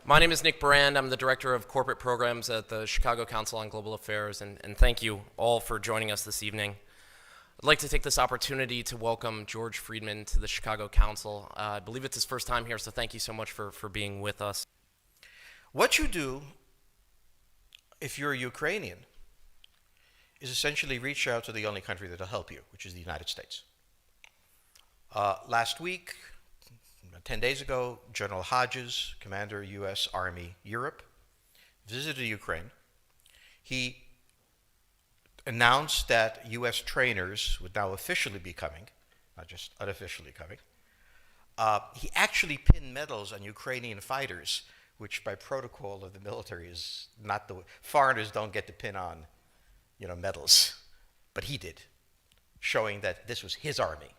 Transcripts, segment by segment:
My name is Nick Brand. I'm the Director of Corporate Programs at the Chicago Council on Global Affairs, and thank you all for joining us this evening. I'd like to take this opportunity to welcome George Friedman to the Chicago Council. I believe it's his first time here, so thank you so much for being with us. What you do, if you're a Ukrainian, is essentially reach out to the only country that will help you, which is the United States. Last week, 10 days ago, General Hodges, Commander U.S. Army Europe, visited Ukraine. He announced that U.S. trainers would now officially be coming, not just unofficially coming. He actually pinned medals on Ukrainian fighters, which by protocol of the military is not the way. Foreigners don't get to pin on, medals, but he did, showing that this was his army.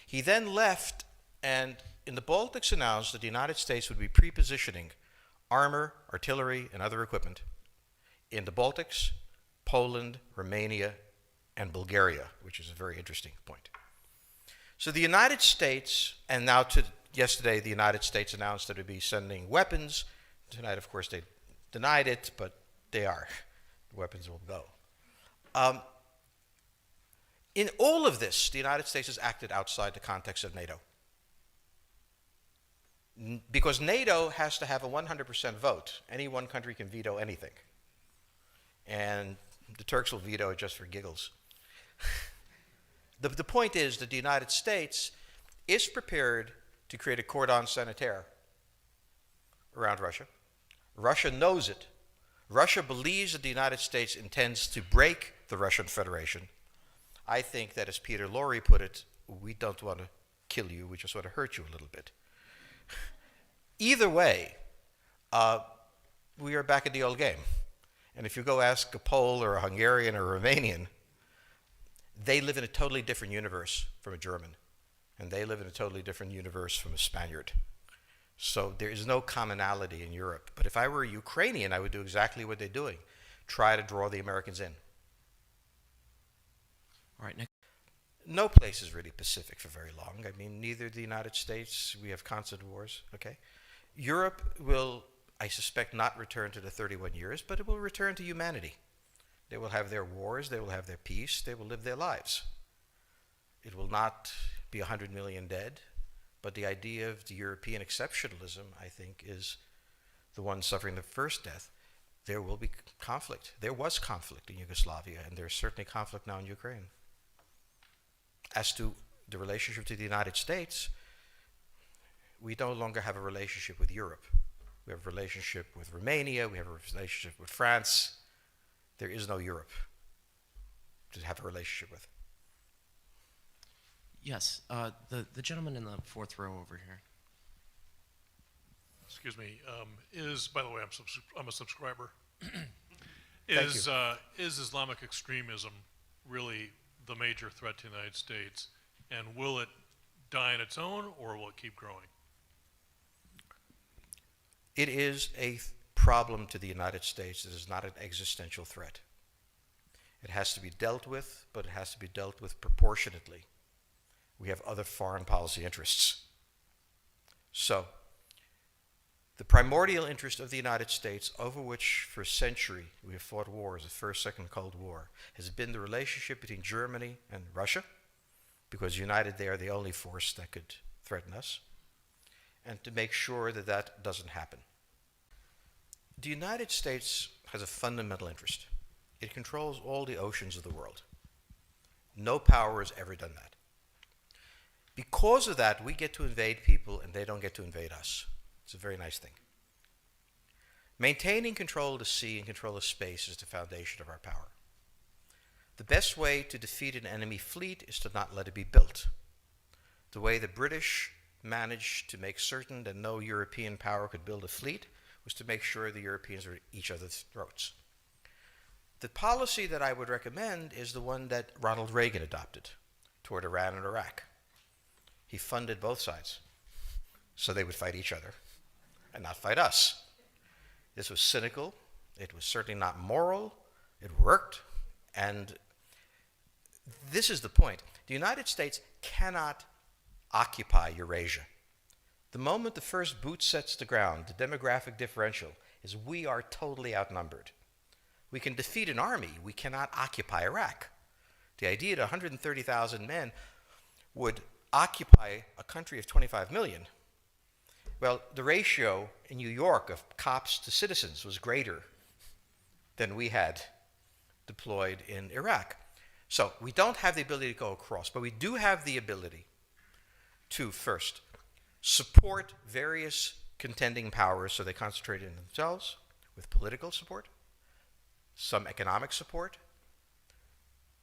He then left and in the Baltics announced that the United States would be pre-positioning armor, artillery, and other equipment in the Baltics, Poland, Romania, and Bulgaria, which is a very interesting point. So the United States, and now yesterday the United States announced that it would be sending weapons. Tonight, of course, they denied it, but they are. The weapons will go. In all of this, the United States has acted outside the context of NATO. Because NATO has to have a 100% vote. Any one country can veto anything. And the Turks will veto it just for giggles. The point is that the United States is prepared to create a cordon sanitaire around Russia. Russia knows it. Russia believes that the United States intends to break the Russian Federation. I think that, as Peter Lorre put it, we don't want to kill you, we just want to hurt you a little bit. Either way, we are back in the old game. And if you go ask a Pole or a Hungarian or a Romanian, they live in a totally different universe from a German. And they live in a totally different universe from a Spaniard. So there is no commonality in Europe. But if I were a Ukrainian, I would do exactly what they're doing. Try to draw the Americans in. All right, Nick. No place is really pacific for very long. I mean, neither the United States, we have constant wars, okay? Europe will, I suspect, not return to the 31 years, but it will return to humanity. They will have their wars, they will have their peace, they will live their lives. It will not be 100 million dead, but the idea of the European exceptionalism, I think, is the one suffering the first death. There will be conflict. There was conflict in Yugoslavia, and there's certainly conflict now in Ukraine. As to the relationship to the United States, we no longer have a relationship with Europe. We have a relationship with Romania, we have a relationship with France. There is no Europe to have a relationship with. Yes, the gentleman in the fourth row over here. Excuse me. By the way, I'm a subscriber. Thank you. Is Islamic extremism really the major threat to the United States, and will it die on its own, or will it keep growing? It is a problem to the United States. It is not an existential threat. It has to be dealt with, but it has to be dealt with proportionately. We have other foreign policy interests. So, the primordial interest of the United States, over which for a century we have fought wars, the First, Second Cold War, has been the relationship between Germany and Russia, because united they are the only force that could threaten us, and to make sure that that doesn't happen. The United States has a fundamental interest. It controls all the oceans of the world. No power has ever done that. Because of that, we get to invade people and they don't get to invade us. It's a very nice thing. Maintaining control of the sea and control of space is the foundation of our power. The best way to defeat an enemy fleet is to not let it be built. The way the British managed to make certain that no European power could build a fleet was to make sure the Europeans were at each other's throats. The policy that I would recommend is the one that Ronald Reagan adopted toward Iran and Iraq. He funded both sides so they would fight each other and not fight us. This was cynical. It was certainly not moral. It worked. And this is the point. The United States cannot occupy Eurasia. The moment the first boot sets the ground, the demographic differential is we are totally outnumbered. We can defeat an army. We cannot occupy Iraq. The idea that 130,000 men would occupy a country of 25 million, well, the ratio in New York of cops to citizens was greater than we had deployed in Iraq. So we don't have the ability to go across, but we do have the ability to first support various contending powers so they concentrate in themselves with political support, some economic support,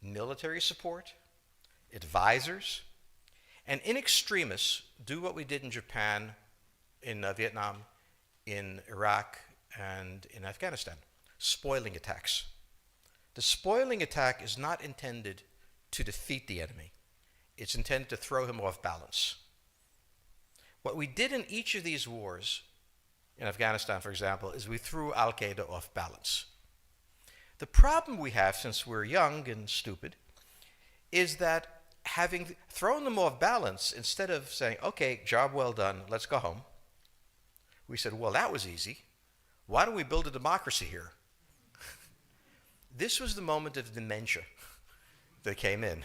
military support, advisors, and in extremis do what we did in Japan, in Vietnam, in Iraq, and in Afghanistan, spoiling attacks. The spoiling attack is not intended to defeat the enemy. It's intended to throw him off balance. What we did in each of these wars, in Afghanistan, for example, is we threw Al-Qaeda off balance. The problem we have, since we're young and stupid, is that having thrown them off balance, instead of saying, okay, job well done, let's go home, we said, well, that was easy. Why don't we build a democracy here? This was the moment of dementia that came in.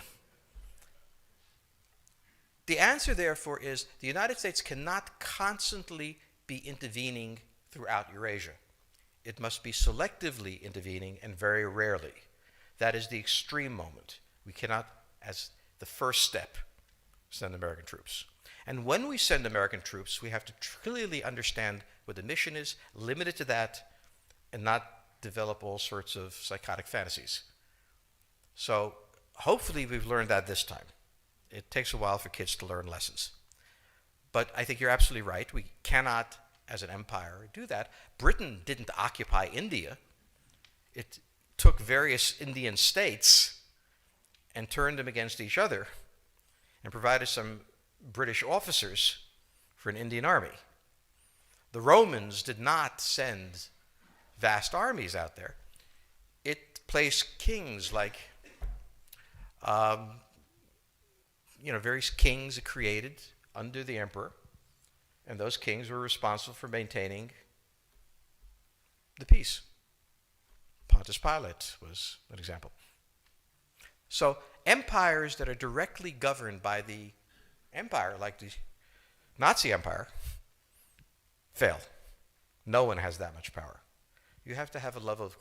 The answer, therefore, is the United States cannot constantly be intervening throughout Eurasia. It must be selectively intervening and very rarely. That is the extreme moment. We cannot, as the first step, send American troops. And when we send American troops, we have to clearly understand what the mission is, limit it to that, and not develop all sorts of psychotic fantasies. So hopefully we've learned that this time. It takes a while for kids to learn lessons. But I think you're absolutely right. We cannot, as an empire, do that. Britain didn't occupy India. It took various Indian states and turned them against each other and provided some British officers for an Indian army. The Romans did not send vast armies out there. It placed kings like, various kings it created under the emperor, and those kings were responsible for maintaining the peace. Pontius Pilate was an example. So empires that are directly governed by the empire, like the Nazi Empire, fail. No one has that much power. You have to have a level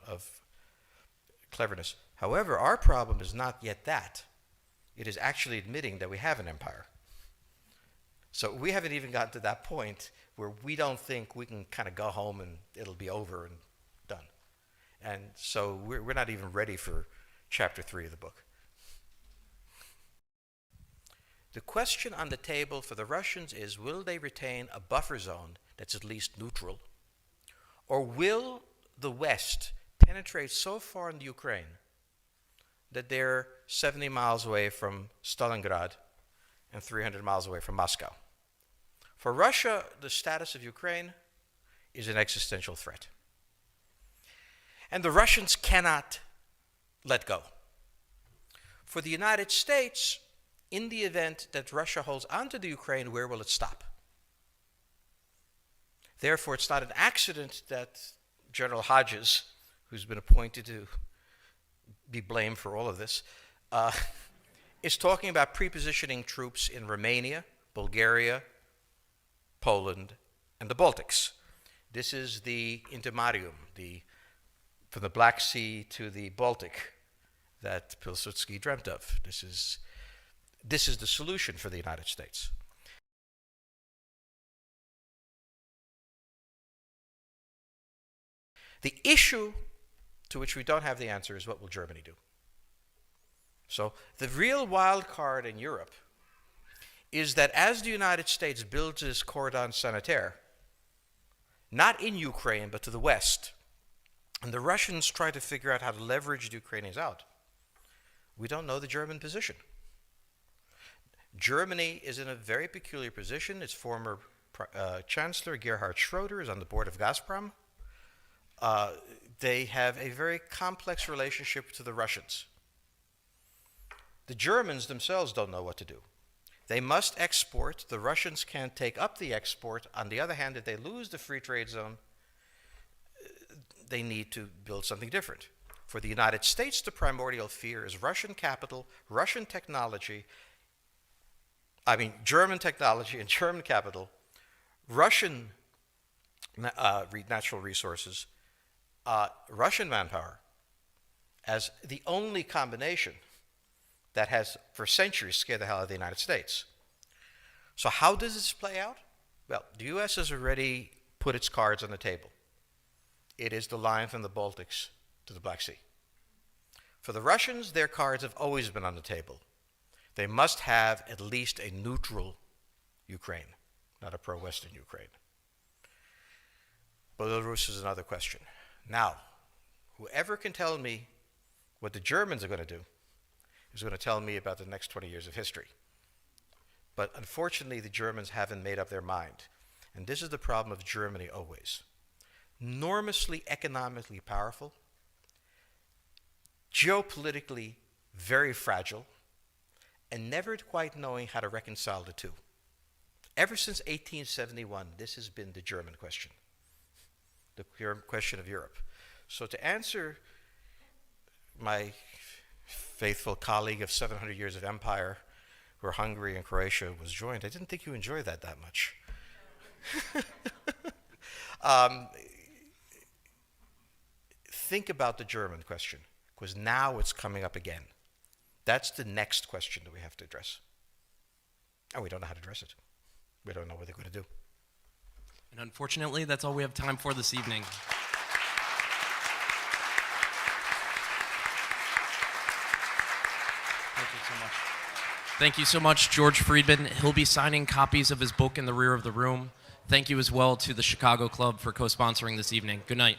of cleverness. However, our problem is not yet that. It is actually admitting that we have an empire. So we haven't even gotten to that point where we don't think we can kind of go home and it'll be over and done. And so we're not even ready for chapter 3 of the book. The question on the table for the Russians is, will they retain a buffer zone that's at least neutral? Or will the West penetrate so far in the Ukraine that they're 70 miles away from Stalingrad and 300 miles away from Moscow? For Russia, the status of Ukraine is an existential threat. And the Russians cannot let go. For the United States, in the event that Russia holds onto the Ukraine, where will it stop? Therefore, it's not an accident that General Hodges, who's been appointed to be blamed for all of this, is talking about prepositioning troops in Romania, Bulgaria, Poland, and the Baltics. This is the intermarium, from the Black Sea to the Baltic, that Pilsudski dreamt of. This is the solution for the United States. The issue to which we don't have the answer is, what will Germany do? So the real wild card in Europe is that as the United States builds this cordon sanitaire, not in Ukraine, but to the west, and the Russians try to figure out how to leverage the Ukrainians out, we don't know the German position. Germany is in a very peculiar position. Its former Chancellor, Gerhard Schroeder, is on the board of Gazprom. They have a very complex relationship to the Russians. The Germans themselves don't know what to do. They must export. The Russians can't take up the export. On the other hand, if they lose the free trade zone, they need to build something different. For the United States, the primordial fear is Russian capital, Russian technology, German technology and German capital, Russian natural resources, Russian manpower, as the only combination that has for centuries scared the hell out of the United States. So how does this play out? Well, the U.S. has already put its cards on the table. It is the line from the Baltics to the Black Sea. For the Russians, their cards have always been on the table. They must have at least a neutral Ukraine, not a pro-Western Ukraine. Belarus is another question. Now, whoever can tell me what the Germans are going to do is going to tell me about the next 20 years of history. But unfortunately, the Germans haven't made up their mind. And this is the problem of Germany always. Enormously economically powerful, geopolitically very fragile, and never quite knowing how to reconcile the two. Ever since 1871, this has been the German question, the question of Europe. So to answer my faithful colleague of 700 years of empire, where Hungary and Croatia was joined, I didn't think you enjoyed that much. Think about the German question, because now it's coming up again. That's the next question that we have to address. And we don't know how to address it. We don't know what they're going to do. And unfortunately, that's all we have time for this evening. Thank you so much. Thank you so much, George Friedman. He'll be signing copies of his book in the rear of the room. Thank you as well to the Chicago Club for co-sponsoring this evening. Good night.